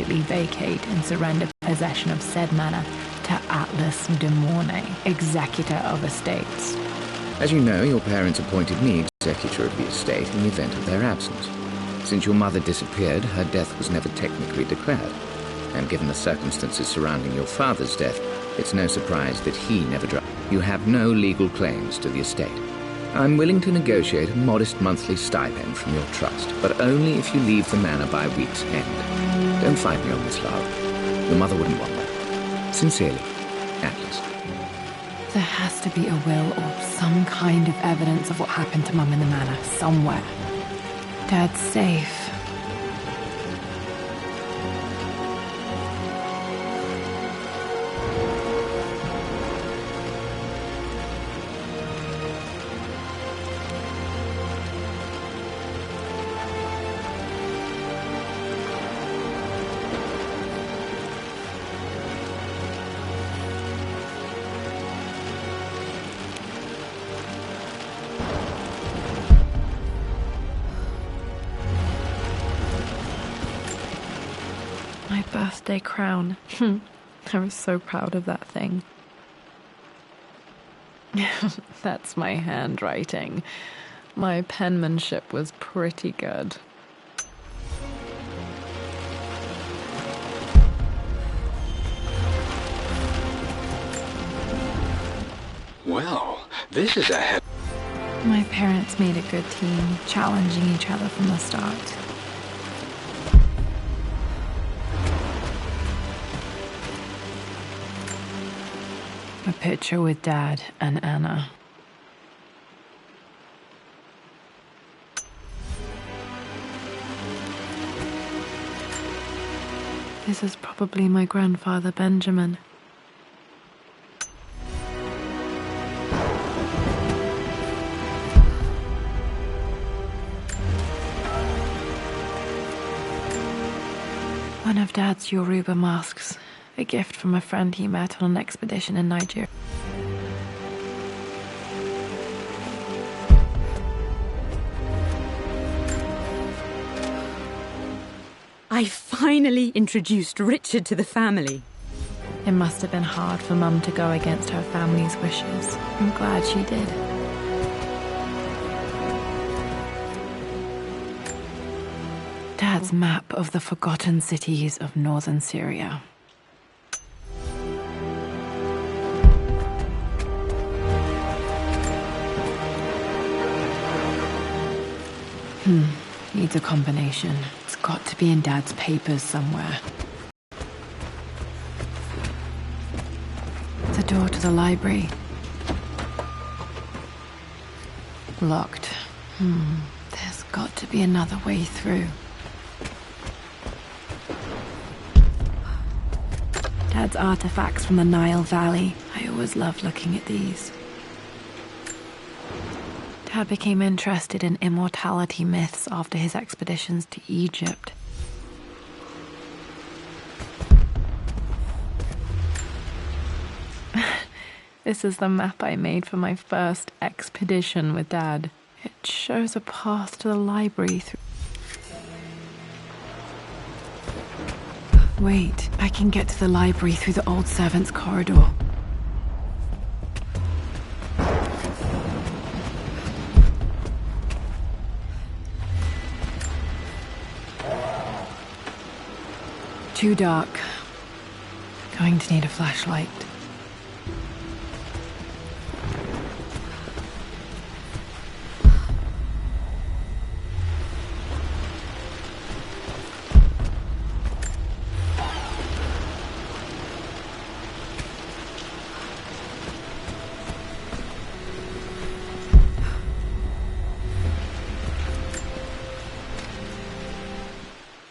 immediately vacate and surrender possession of said manor to Atlas de Mornay, executor of estates. As you know, your parents appointed me executor of the estate in the event of their absence. Since your mother disappeared, her death was never technically declared. And given the circumstances surrounding your father's death, it's no surprise that he never died. You have no legal claims to the estate. I'm willing to negotiate a modest monthly stipend from your trust, but only if you leave the manor by week's end. Don't fight me on this, Lara. Your mother wouldn't want that. Sincerely, Atlas. There has to be a will or some kind of evidence of what happened to Mum in the manor, somewhere. Dad's safe. My birthday crown. I was so proud of that thing. That's my handwriting. My penmanship was pretty good. Well, this is a My parents made a good team, challenging each other from the start. A picture with Dad and Anna. This is probably my grandfather, Benjamin. One of Dad's Yoruba masks. A gift from a friend he met on an expedition in Nigeria. I finally introduced Richard to the family. It must have been hard for Mum to go against her family's wishes. I'm glad she did. Dad's map of the forgotten cities of northern Syria. Needs a combination. It's got to be in Dad's papers somewhere. The door to the library. Locked. There's got to be another way through. Dad's artifacts from the Nile Valley. I always loved looking at these. Dad became interested in immortality myths after his expeditions to Egypt. This is the map I made for my first expedition with Dad. It shows a path to the library through... Wait, I can get to the library through the old servants' corridor. Too dark. Going to need a flashlight.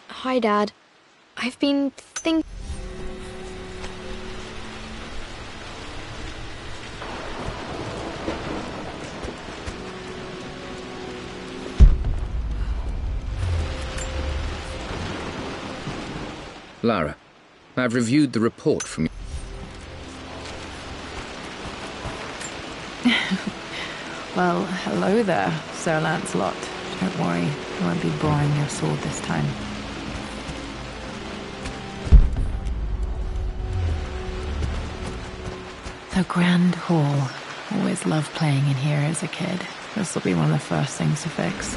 Hi, Dad. I've been thinking... Lara, I've reviewed the report from... Well, hello there, Sir Lancelot. Don't worry, I won't be boring your sword this time. The Grand Hall. Always loved playing in here as a kid. This will be one of the first things to fix.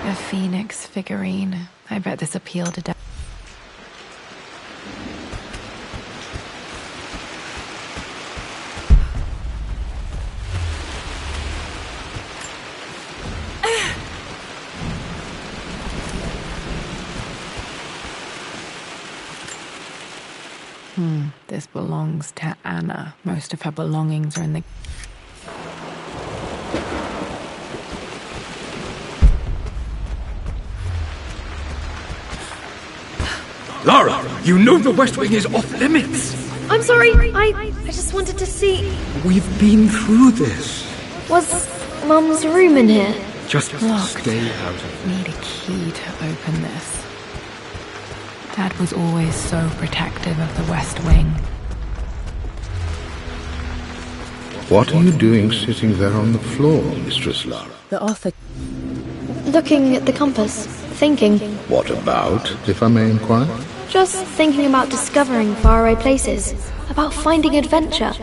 A phoenix figurine. I bet this appealed to Dad. This belongs to Anna. Most of her belongings are in the... Lara, you know the West Wing is off limits. I'm sorry, I just wanted to see... We've been through this. Was Mum's room in here? Just Locked. stay out of it. Need a key to open this. Dad was always so protective of the West Wing. What are you doing sitting there on the floor, Mistress Lara? The author... Looking at the compass, thinking. What about, if I may inquire? Just thinking about discovering faraway places, about finding adventure.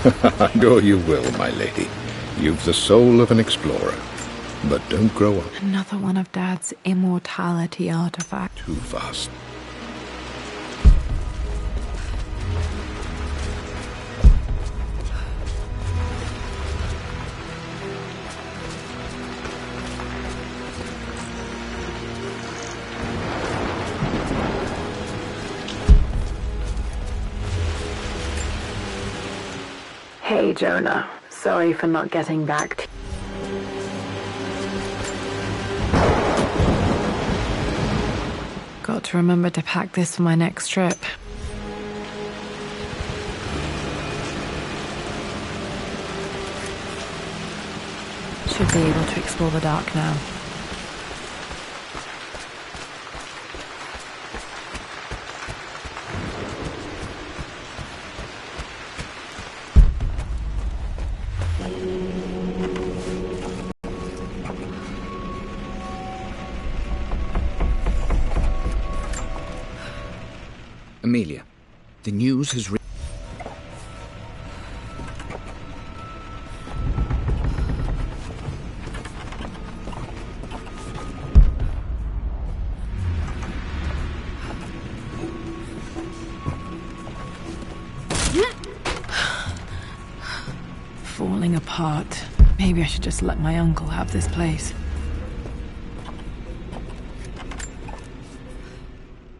I know you will, my lady. You've the soul of an explorer. But don't grow up Another one of Dad's immortality artifacts. too fast. Hey, Jonah. Sorry for not getting back to... Got to remember to pack this for my next trip. Should be able to explore the dark now. Amelia, the news has Falling apart. Maybe I should just let my uncle have this place.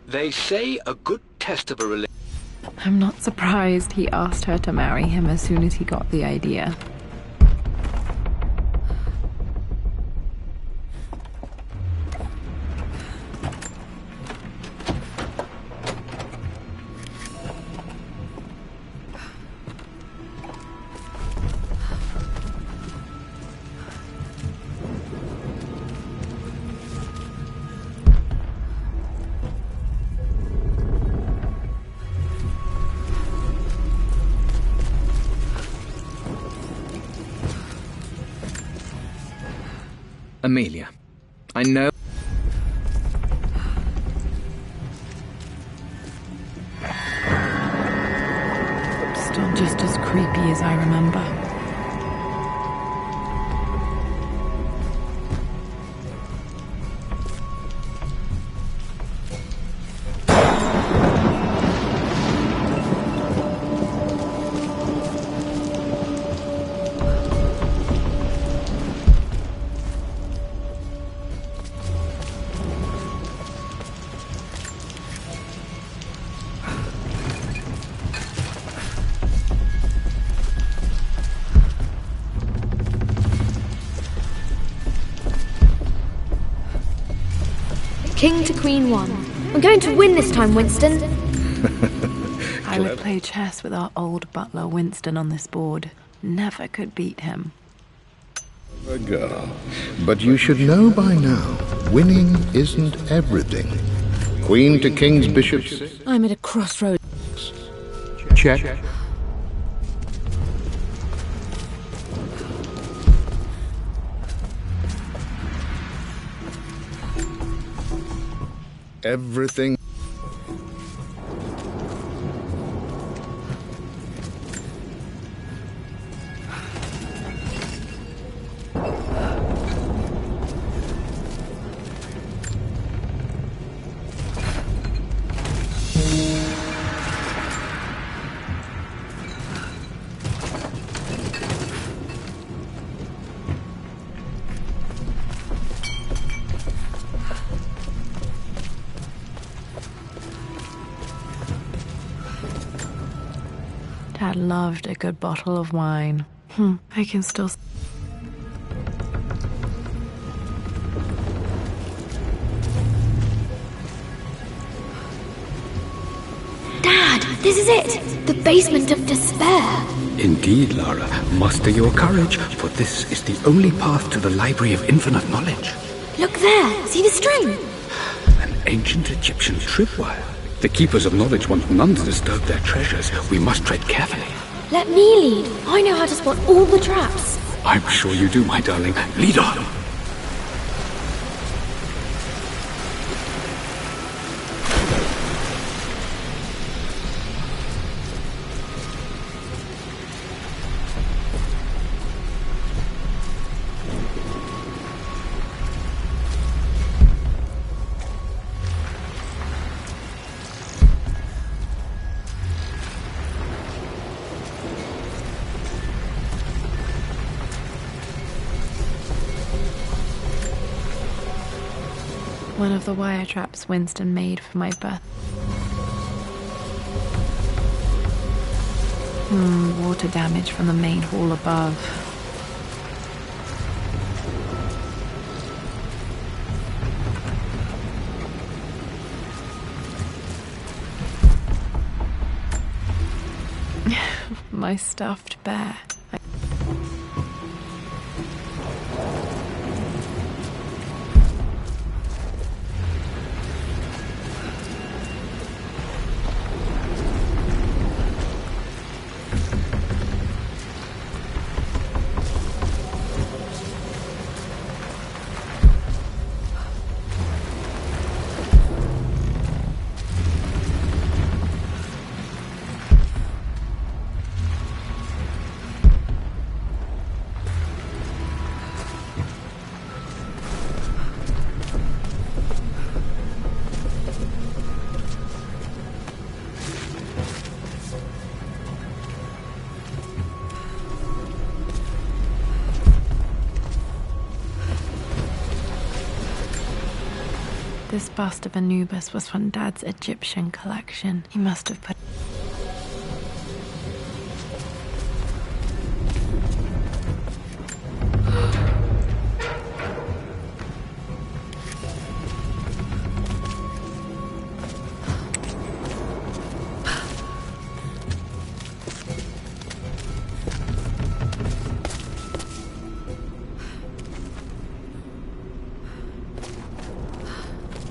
They say a good test of a relationship. I'm not surprised he asked her to marry him as soon as he got the idea. Amelia, I know... Still just as creepy as I remember. King to Queen 1. I'm going to win this time, Winston. I would play chess with our old butler Winston on this board. Never could beat him. A girl. But you should know by now, winning isn't everything. Queen to king's bishops. I'm at a crossroads. Check. Everything. Dad loved a good bottle of wine. I can still... Dad, this is it! The basement of despair! Indeed, Lara. Muster your courage, for this is the only path to the Library of Infinite Knowledge. Look there! See the string? An ancient Egyptian tripwire. The Keepers of Knowledge want none to disturb their treasures. We must tread carefully. Let me lead. I know how to spot all the traps. I'm sure you do, my darling. Lead on. One of the wire traps Winston made for my birth. Water damage from the main hall above. My stuffed bear. This bust of Anubis was from Dad's Egyptian collection. He must have put...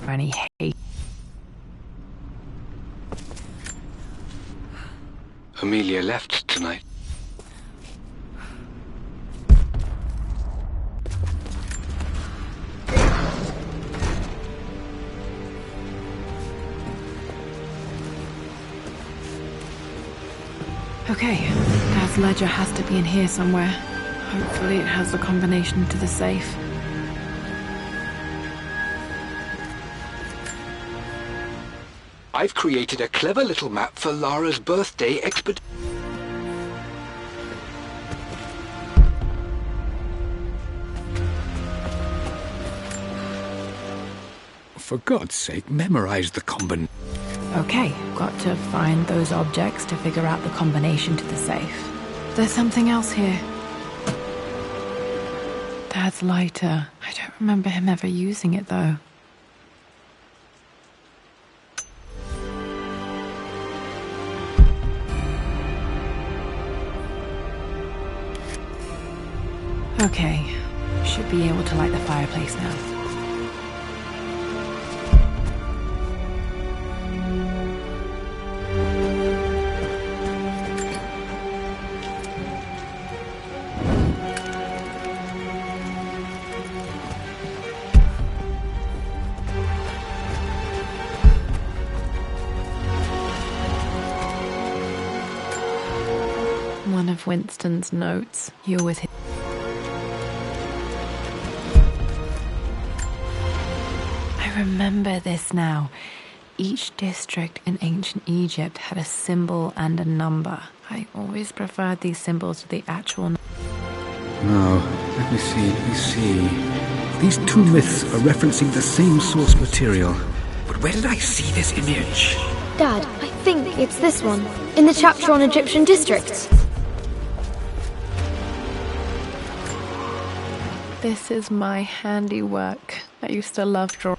any hate. Amelia left tonight. Okay, Dad's ledger has to be in here somewhere. Hopefully it has the combination to the safe. I've created a clever little map for Lara's birthday expedition. For God's sake, memorize the combination. Okay, got to find those objects to figure out the combination to the safe. There's something else here. Dad's lighter. I don't remember him ever using it, though. Okay, Should be able to light the fireplace now. One of Winston's notes. He always hit. I remember this now. Each district in ancient Egypt had a symbol and a number. I always preferred these symbols to the actual. Now, let me see. These two myths are referencing the same source material. But where did I see this image? Dad, I think it's this one, in the chapter on Egyptian districts. This is my handiwork. I used to love drawing.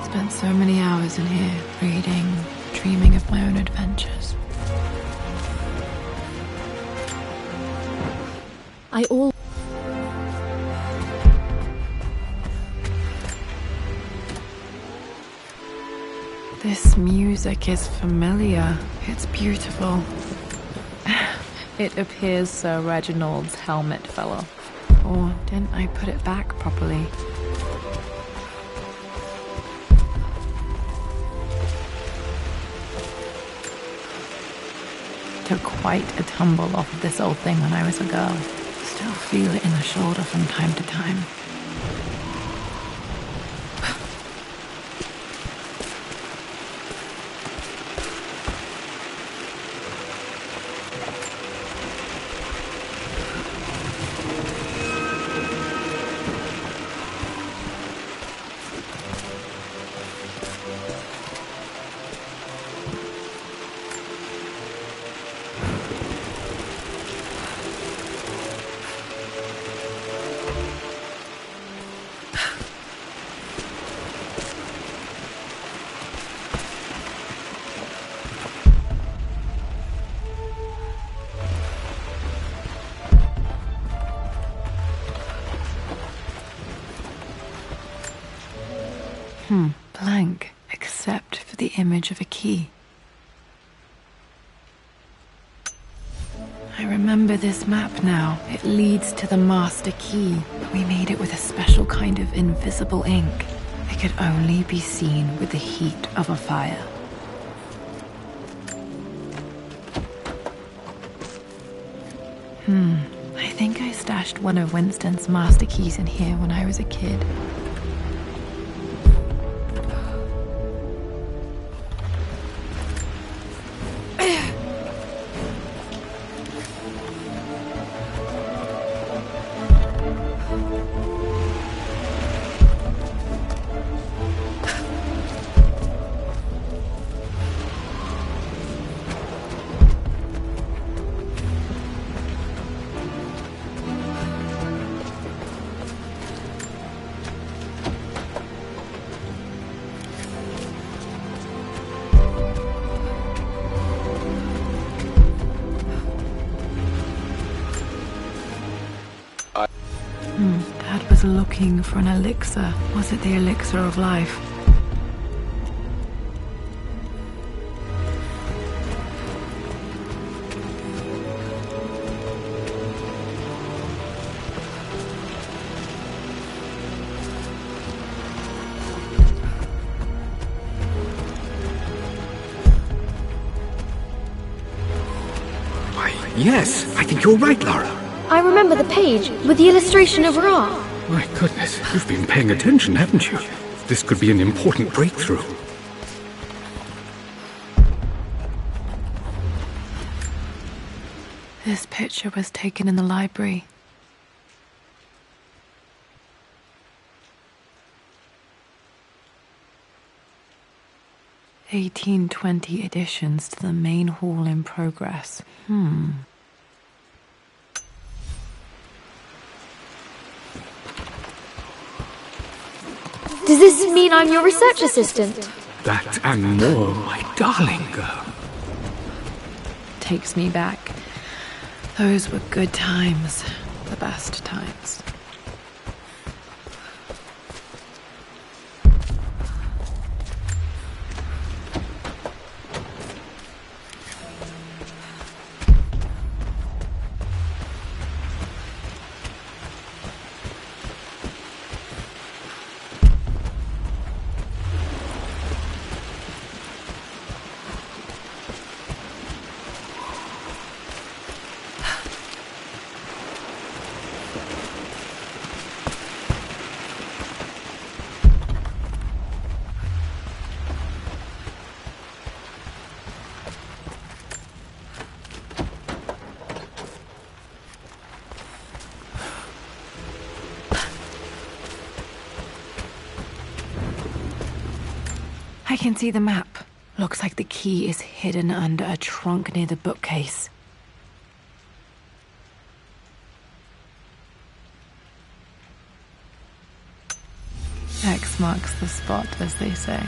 Spent so many hours in here, reading, dreaming of my own adventures. This music is familiar. It's beautiful. It appears Sir Reginald's helmet fell off. Or didn't I put it back properly? Took quite a tumble off of this old thing when I was a girl. Still feel it in the shoulder from time to time. Blank, except for the image of a key. I remember this map now. It leads to the master key, but we made it with a special kind of invisible ink. It could only be seen with the heat of a fire. I think I stashed one of Winston's master keys in here when I was a kid. Dad was looking for an elixir. Was it the elixir of life? Why, yes, I think you're right, Lara. I remember the page with the illustration of Ra. My goodness, you've been paying attention, haven't you? This could be an important breakthrough. This picture was taken in the library. (1820) additions to the main hall in progress. Does this mean I'm your research assistant? That and more, my darling girl. Takes me back. Those were good times. The best times. I can see the map. Looks like the key is hidden under a trunk near the bookcase. X marks the spot, as they say.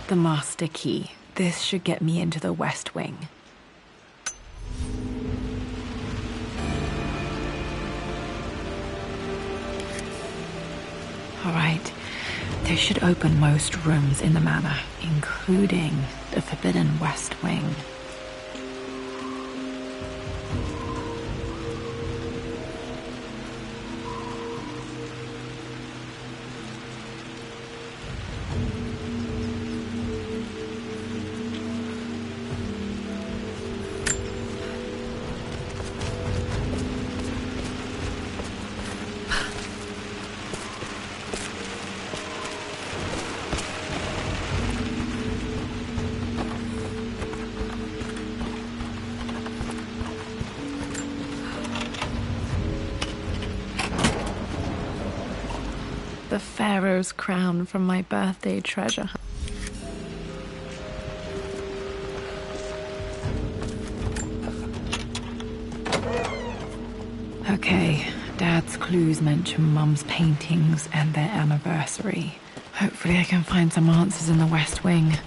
The master key. This should get me into the West Wing. Alright, this should open most rooms in the manor, including the Forbidden West Wing. The Pharaoh's crown from my birthday treasure hunt. Okay, Dad's clues mention Mum's paintings and their anniversary. Hopefully I can find some answers in the West Wing.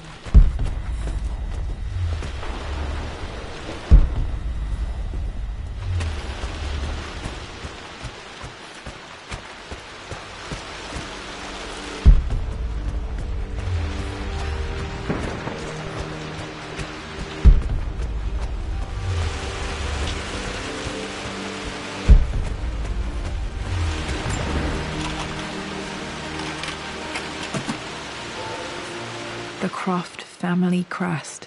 The Croft family crest.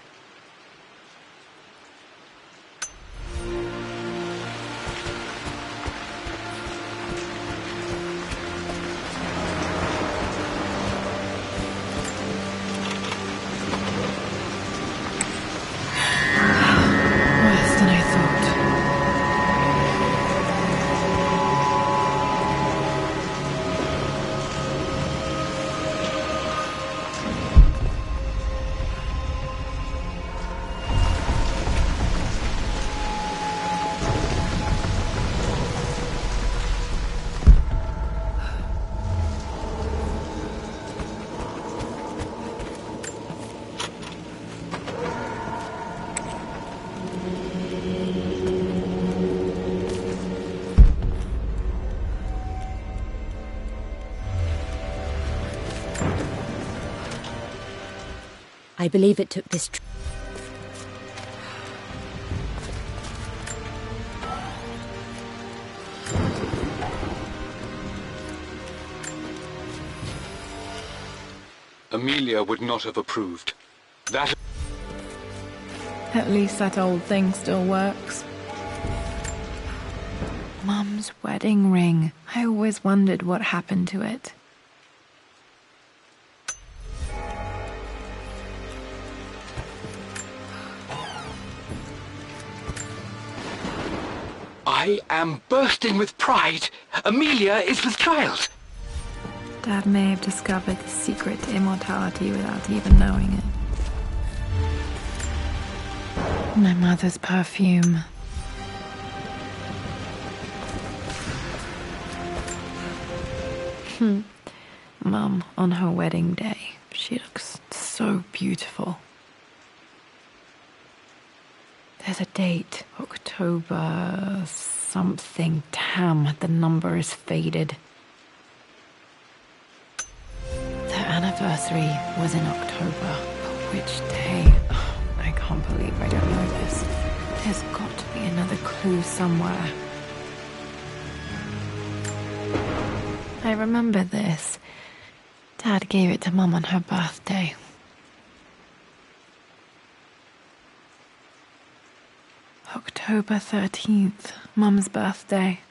Worse than I thought. I believe it took this... Amelia would not have approved. That... At least that old thing still works. Mum's wedding ring. I always wondered what happened to it. I am bursting with pride. Amelia is with child. Dad may have discovered the secret to immortality without even knowing it. My mother's perfume. Mum, on her wedding day, She looks so beautiful. There's a date, October something. Damn, the number is faded. Their anniversary was in October. But which day? Oh, I can't believe I don't know this. There's got to be another clue somewhere. I remember this. Dad gave it to Mum on her birthday. October 13th, Mum's birthday.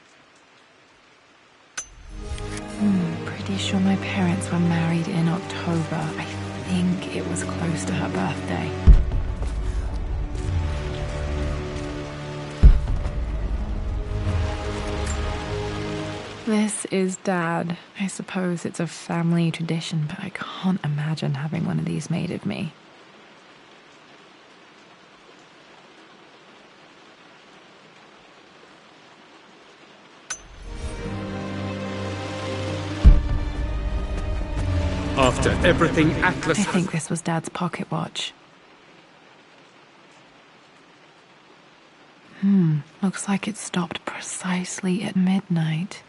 Pretty sure my parents were married in October. I think it was close to her birthday. This is Dad. I suppose it's a family tradition, but I can't imagine having one of these made of me. After everything Atlas I think this was Dad's pocket watch. Looks like it stopped precisely at midnight.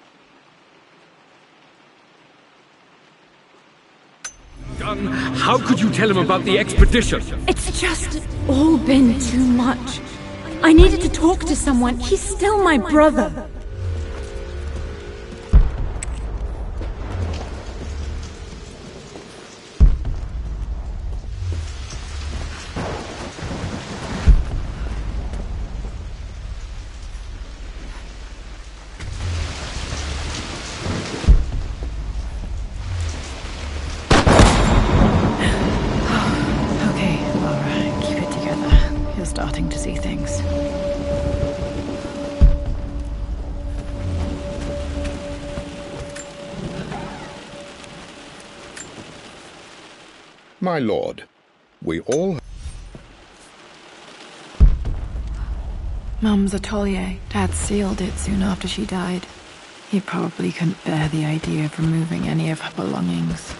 done, how could you tell him about the expedition? It's just all been too much. I needed to talk to someone. He's still my brother. Starting to see things. My lord, we all... Mum's atelier. Dad sealed it soon after she died. He probably couldn't bear the idea of removing any of her belongings.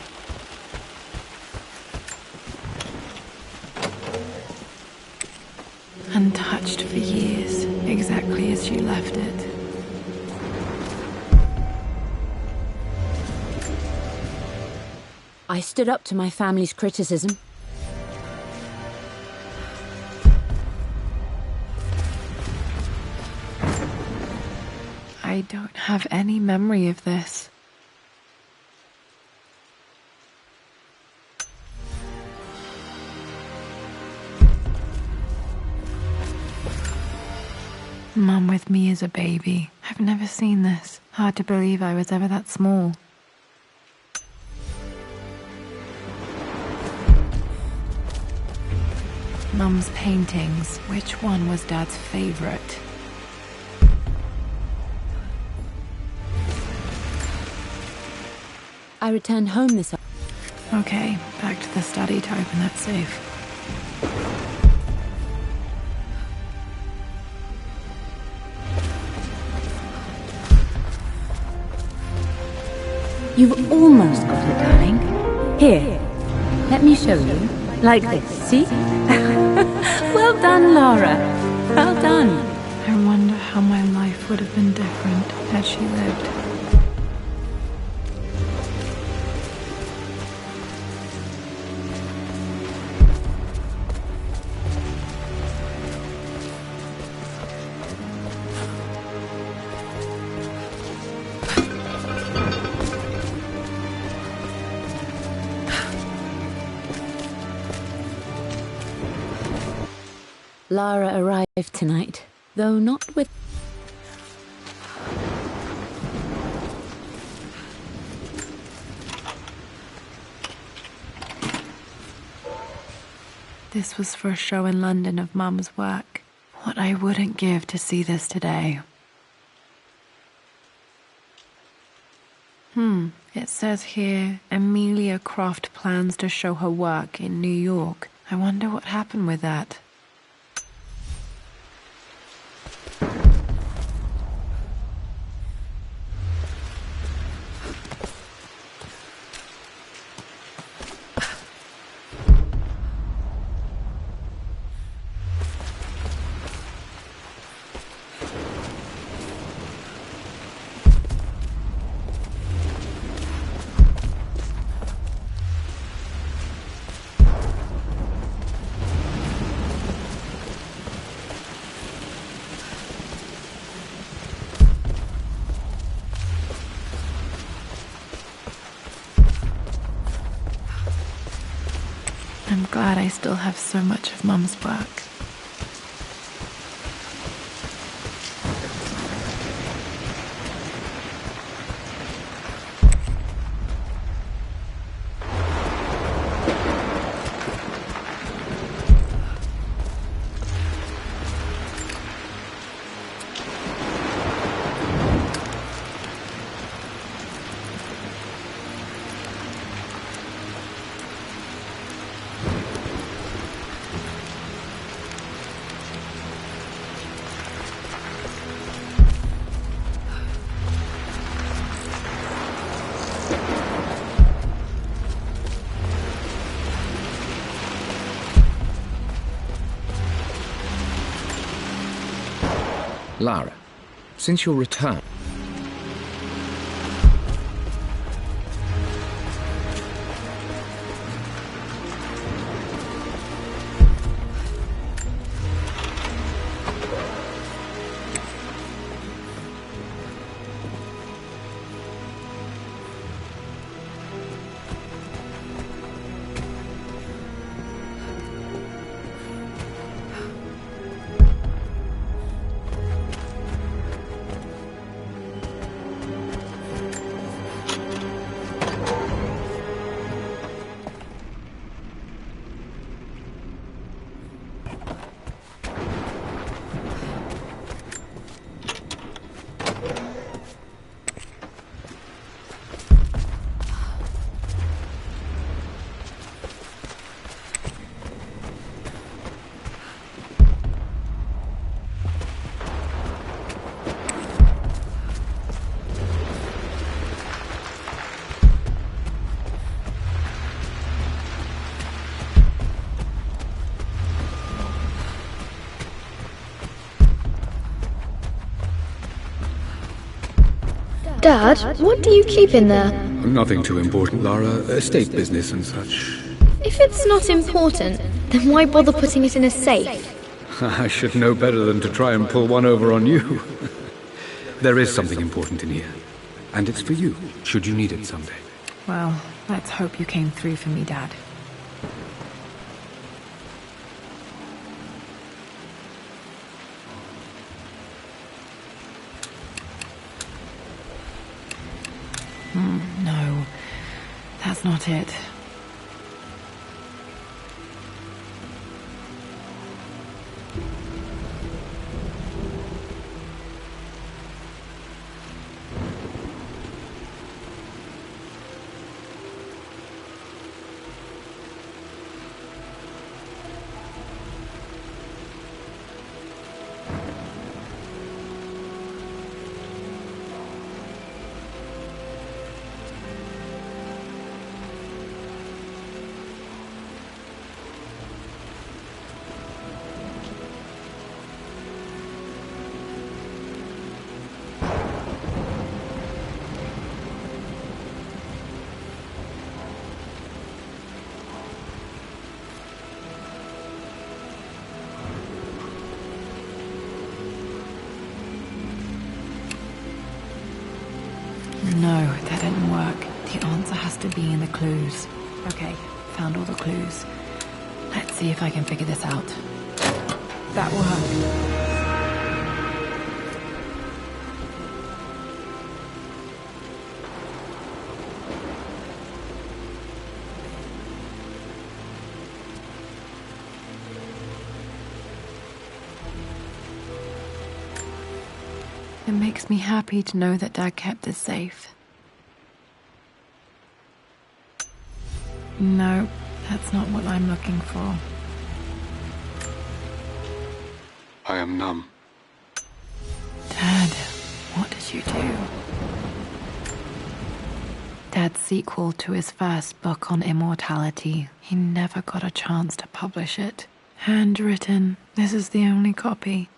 Untouched for years, exactly as she left it. I stood up to my family's criticism. I don't have any memory of this. Mum with me as a baby. I've never seen this. Hard to believe I was ever that small. Mum's paintings. Which one was Dad's favorite? I returned home this Okay, back to the study to open that safe. You've almost got it, darling. Here, let me show you. Like this, see? Well done, Lara. Well done. I wonder how my life would have been different had she lived. Lara arrived tonight, though not with... This was for a show in London of Mum's work. What I wouldn't give to see this today. It says here, Amelia Croft plans to show her work in New York. I wonder what happened with that. glad I still have so much of Mum's work. Lara, since your return... Dad, what do you keep in there? Nothing too important, Lara. Estate business and such. If it's not important, then why bother putting it in a safe? I should know better than to try and pull one over on you. There is something important in here. And it's for you, should you need it someday. Well, let's hope you came through for me, Dad. No, that's not it. No, that didn't work. The answer has to be in the clues. Okay, found all the clues. Let's see if I can figure this out. That worked. It makes me happy to know that Dad kept this safe. No, that's not what I'm looking for. I am numb. Dad, what did you do? Dad's sequel to his first book on immortality. He never got a chance to publish it. Handwritten. This is the only copy.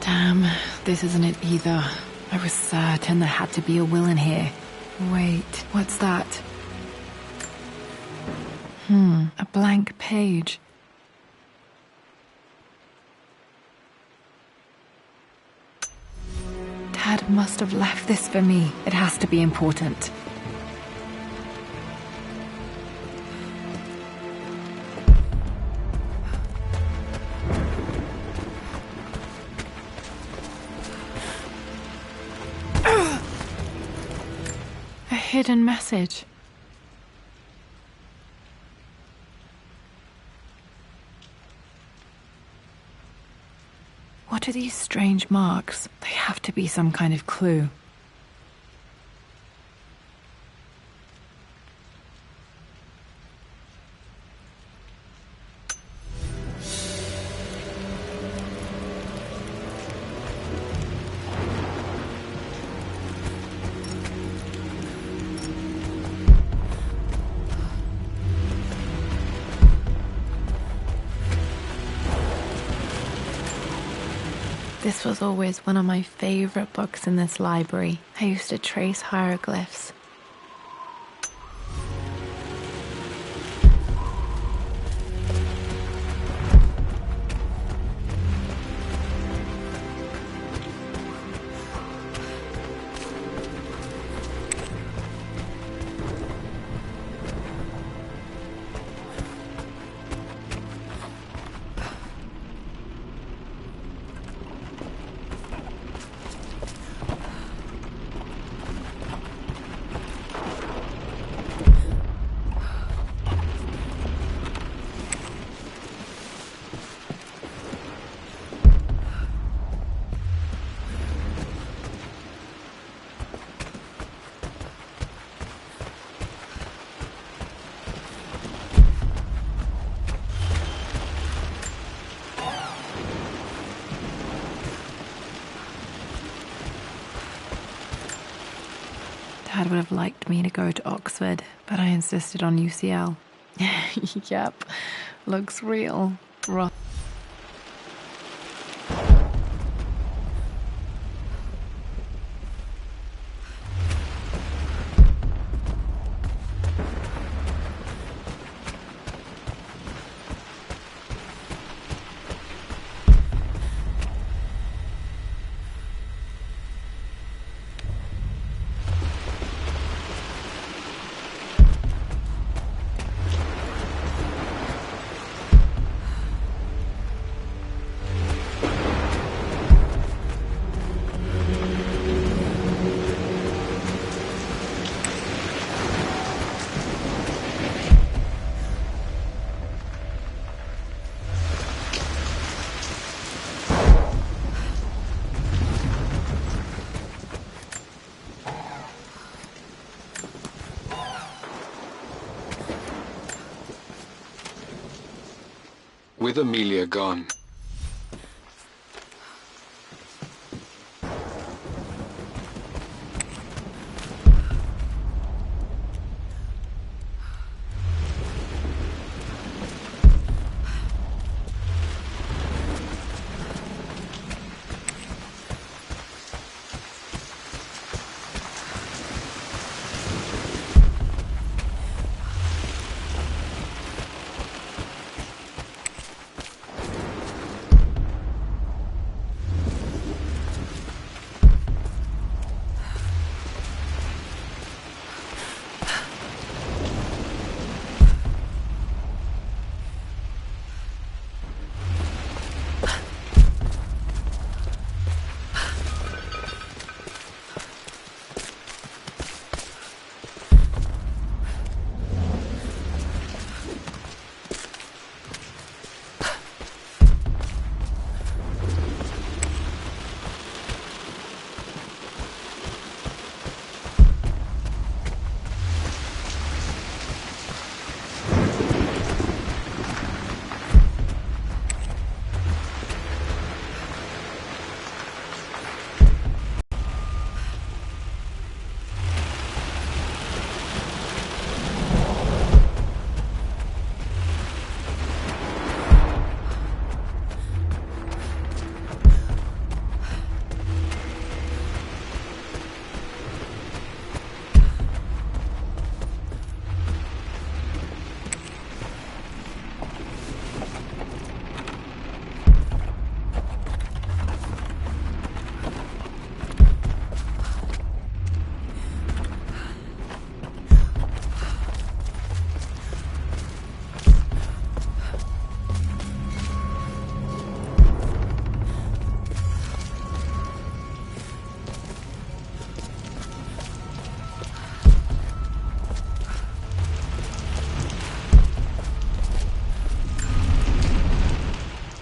Damn, this isn't it either. I was certain there had to be a will in here. Wait, what's that? A blank page. Dad must have left this for me. It has to be important. hidden message. What are these strange marks? They have to be some kind of clue. This was always one of my favorite books in this library. I used to trace hieroglyphs. Dad would have liked me to go to Oxford, but I insisted on UCL. Yep, looks real. With Amelia gone,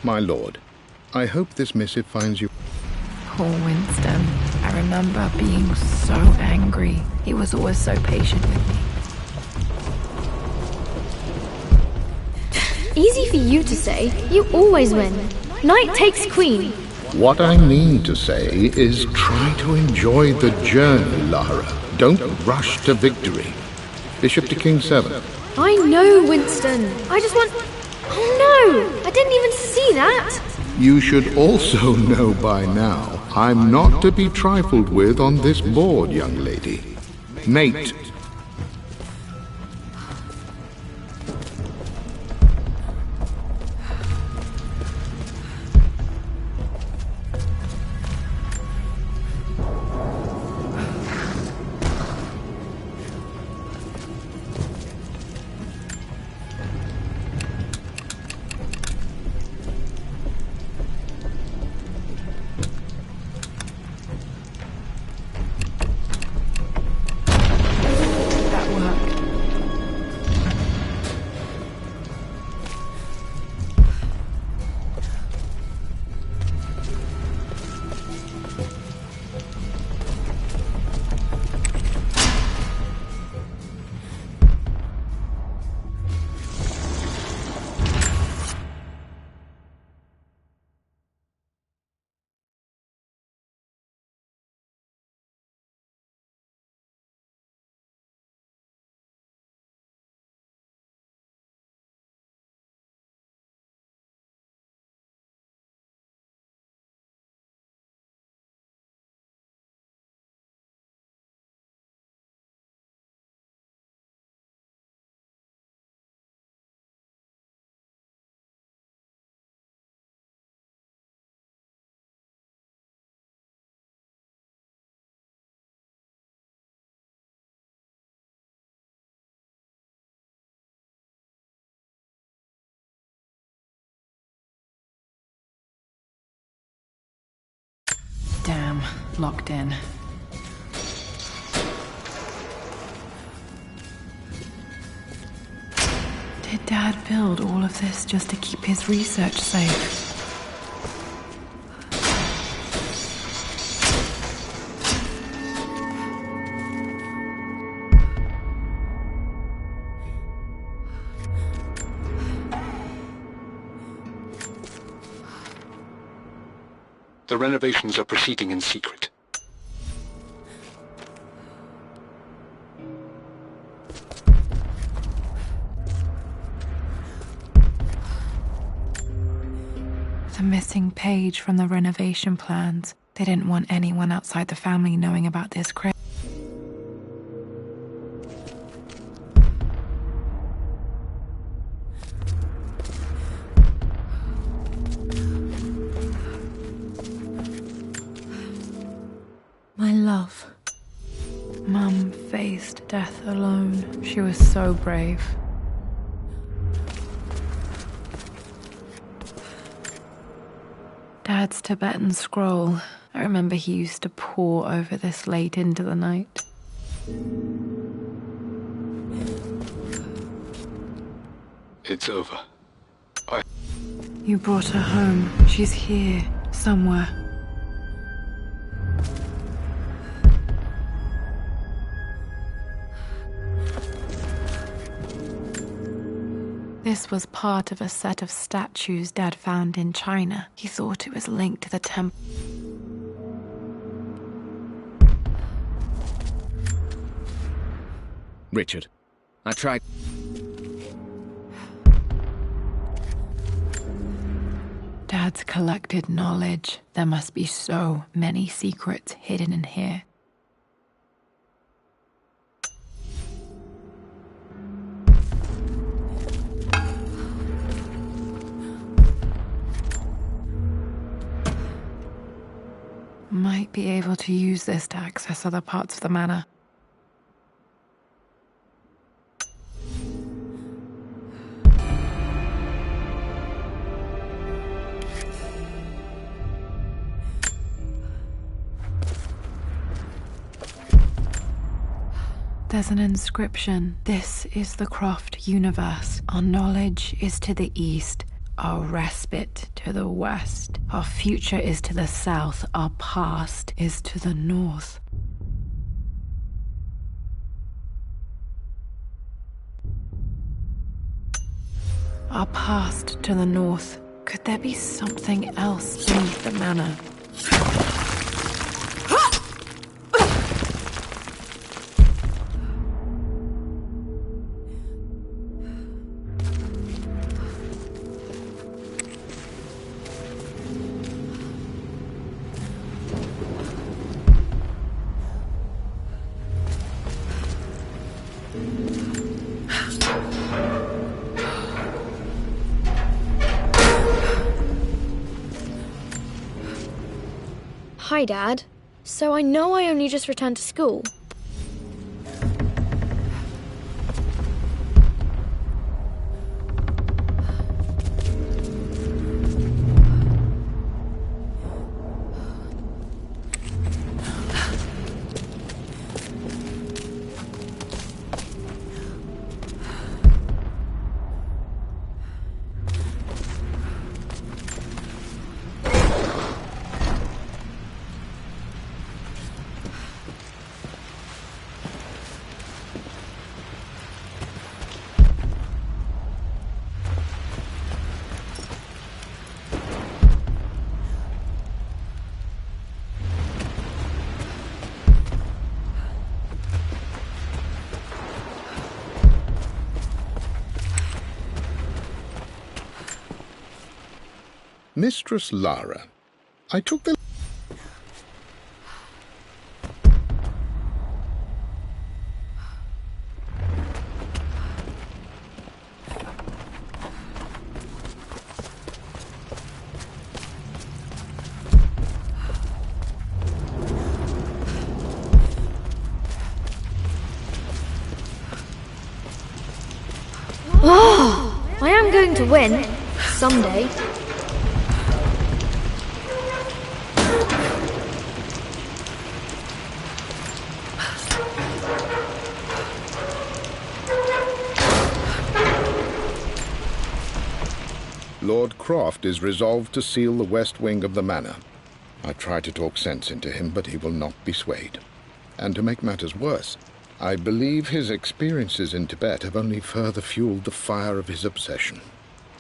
My lord, I hope this missive finds you. Poor Winston. I remember being so angry. He was always so patient with me. Easy for you to say. You always win. Knight takes queen. What I mean to say is try to enjoy the journey, Lara. Don't rush to victory. Bishop to king 7. I know, Winston. I just want... Oh no! I didn't even see that! You should also know by now, I'm not to be trifled with on this board, young lady. Mate. Damn, locked in. Did Dad build all of this just to keep his research safe? The renovations are proceeding in secret. The missing page from the renovation plans. They didn't want anyone outside the family knowing about this craze. My love. Mum faced death alone. She was so brave. Dad's Tibetan scroll. I remember he used to pore over this late into the night. It's over. You brought her home. She's here, somewhere. This was part of a set of statues Dad found in China. He thought it was linked to the temple. Richard, I tried... Dad's collected knowledge. There must be so many secrets hidden in here. Might be able to use this to access other parts of the manor. There's an inscription. This is the Croft universe. Our knowledge is to the east. Our respite to the west. Our future is to the south. Our past is to the north. Our past to the north. Could there be something else beneath the manor? Hi, Dad. So I know I only just returned to school. Mistress Lara, I took the... Oh, I am going to win. Someday. Lord Croft is resolved to seal the west wing of the manor. I try to talk sense into him, but he will not be swayed. And to make matters worse, I believe his experiences in Tibet have only further fueled the fire of his obsession.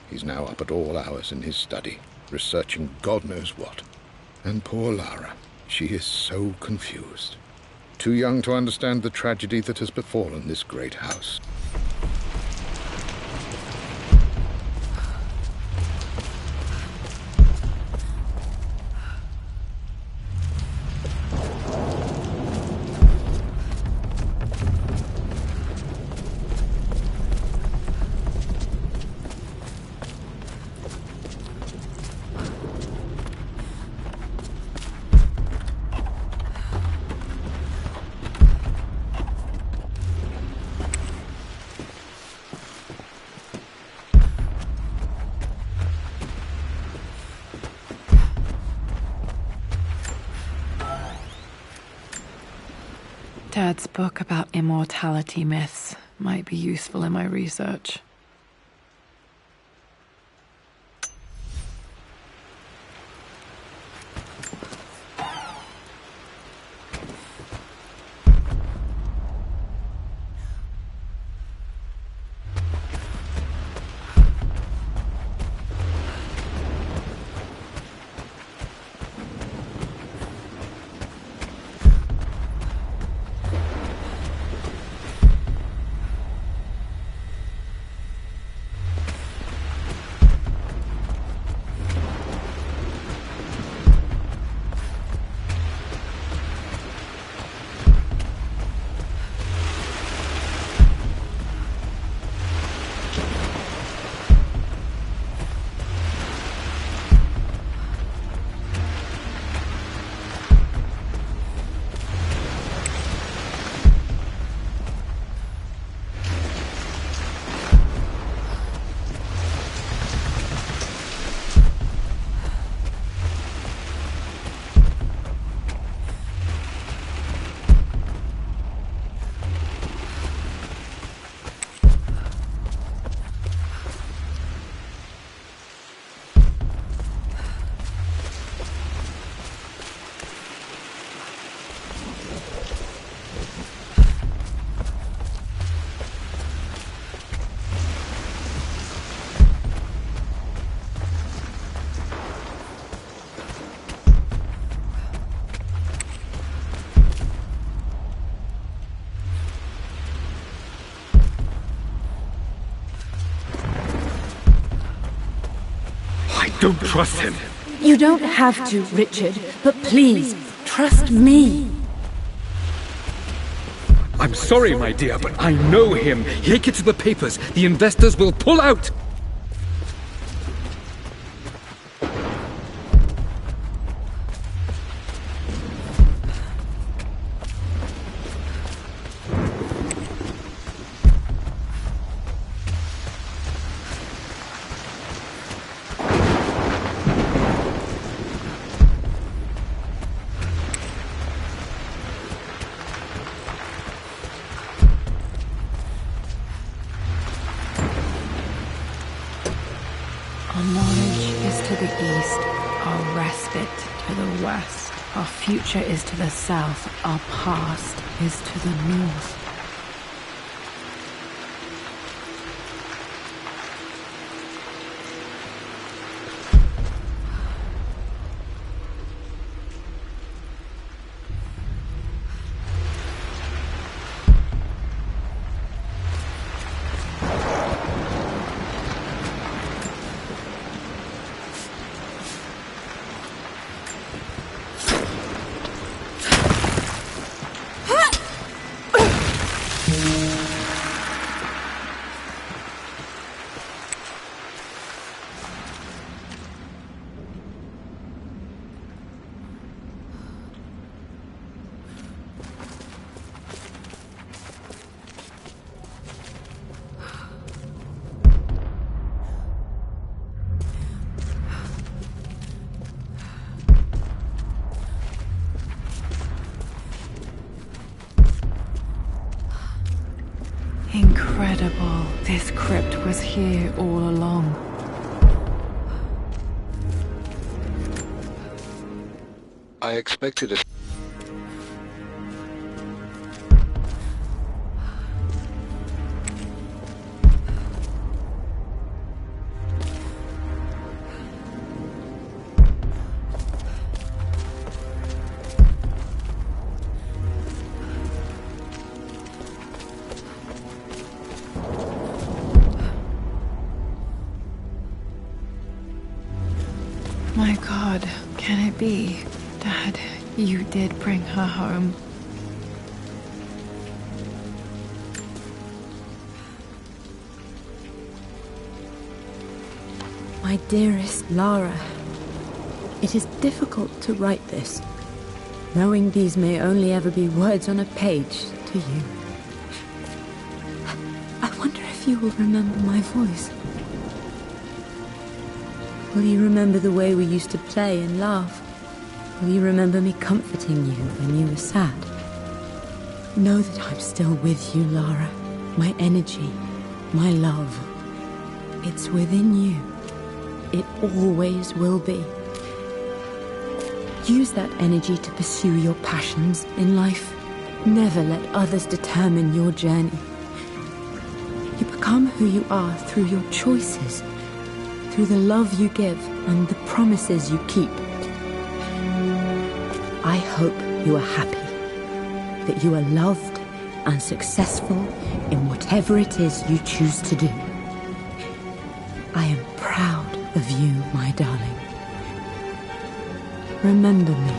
He's now up at all hours in his study, researching God knows what. And poor Lara, she is so confused. Too young to understand the tragedy that has befallen this great house. Dad's book about immortality myths might be useful in my research. don't trust him. You don't have to, Richard, but please, trust me. I'm sorry, my dear, but I know him. Take it to the papers. The investors will pull out. Our knowledge is to the east, our respite to the west. Our future is to the south, our past is to the north. Incredible. This crypt was here all along. I expected a... My God, can it be? Dad, you did bring her home. My dearest Lara, it is difficult to write this, knowing these may only ever be words on a page to you. I wonder if you will remember my voice. Will you remember the way we used to play and laugh? Will you remember me comforting you when you were sad? Know that I'm still with you, Lara. My energy, my love. It's within you. It always will be. Use that energy to pursue your passions in life. Never let others determine your journey. You become who you are through your choices, through the love you give and the promises you keep. I hope you are happy, that you are loved and successful in whatever it is you choose to do. I am proud of you, my darling. Remember me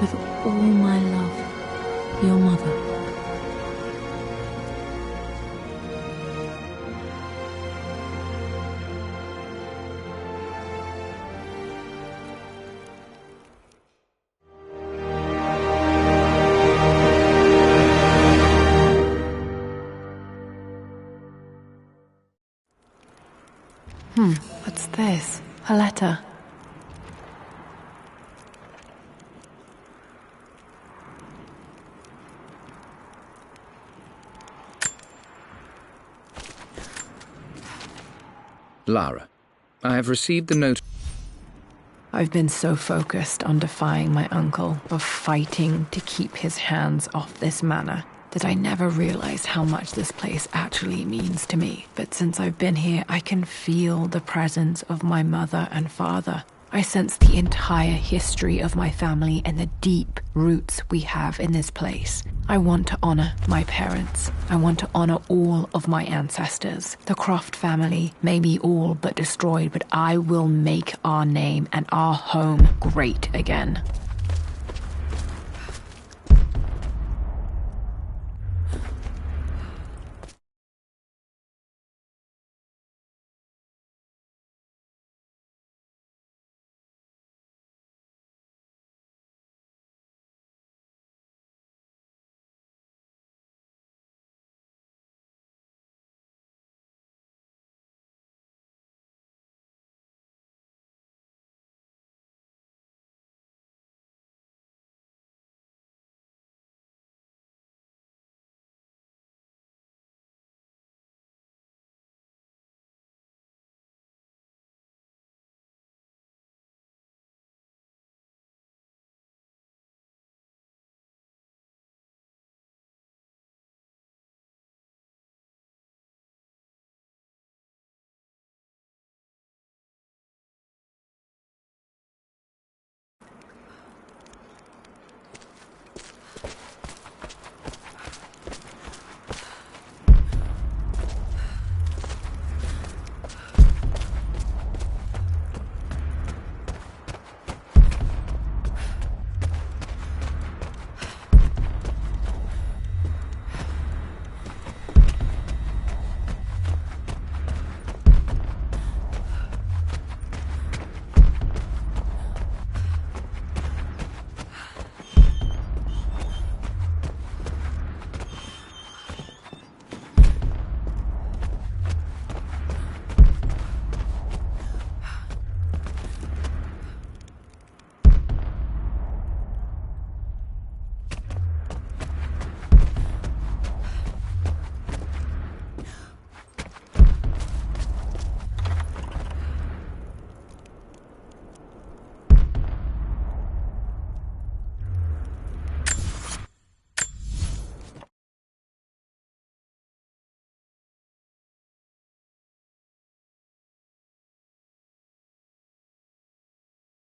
with all my love, your mother. What's this? A letter. Lara, I have received the note. I've been so focused on defying my uncle, of fighting to keep his hands off this manor, that I never realized how much this place actually means to me. But since I've been here, I can feel the presence of my mother and father. I sense the entire history of my family and the deep roots we have in this place. I want to honor my parents. I want to honor all of my ancestors. The Croft family may be all but destroyed, but I will make our name and our home great again.